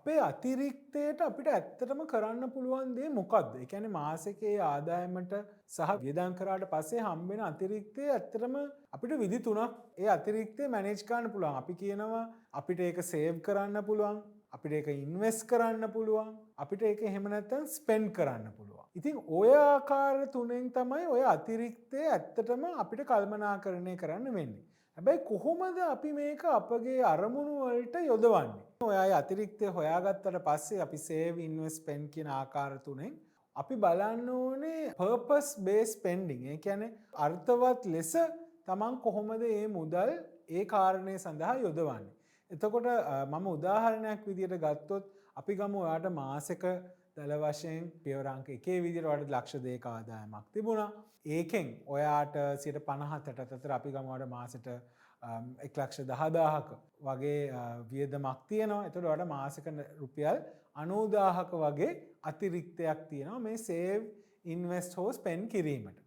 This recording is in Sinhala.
අපේ අතිරික්තයට අපිට ඇත්තටම කරන්න පුළුවන් දේ මොකක්ද? ඒ කියන්නේ මාසිකයේ ආදායමට සහ වියදම් කරාට පස්සේ හම්බෙන අතිරික්තය ඇත්තටම අපිට විදි තුනක් ඒ අතිරික්තය මැනේජ් කරන්න පුළුවන්. අපි කියනවා අපිට ඒක සේව් කරන්න පුළුවන්, අපිට ඒක ඉන්වෙස්ට් කරන්න පුළුවන්, අපිට ඒක එහෙම නැත්නම් ස්පෙන්ඩ් කරන්න පුළුවන්. ඉතින් ඔය ආකාර තුනෙන් තමයි ඔය අතිරික්තය ඇත්තටම අපිට කල්පනාකරණය කරන්න වෙන්නේ. හැබැයි කොහොමද අපි මේක අපගේ අරමුණු වලට යොදවන්නේ? ඔය අතිරික්තය හොයාගත්තට පස්සේ අපි සේව් ඉන්වෙස්ට් ස්පෙන්ඩ් කියන ආකාර තුනෙන් අපි බලන්න ඕනේ පර්පස් බේස් ස්පෙන්ඩින්. ඒ කියන්නේ අර්ථවත් ලෙස තමන් කොහොමද මේ මුදල් ඒ කාරණේ සඳහා යොදවන්නේ. එතකොට මම උදාහරණයක් විදිහට ගත්තොත් අපි ගමු ඔයාට මාසෙක දල වශයෙන් පියවර අංක 1 විදිහට ඔයාට ලක්ෂ 2ක ආදායමක් තිබුණා. ඒකෙන් ඔයාට 50%ට අතර අපි ගමු ඔයාට මාසෙට 1,10,000ක වගේ වියදමක් තියෙනවා. එතකොට ඔයාට මාසික රුපියල් 90,000ක වගේ අතිරික්තයක් තියෙනවා මේ සේව් ඉන්වෙස්ට් හෝ ස්පෙන්ඩ් කිරීමට.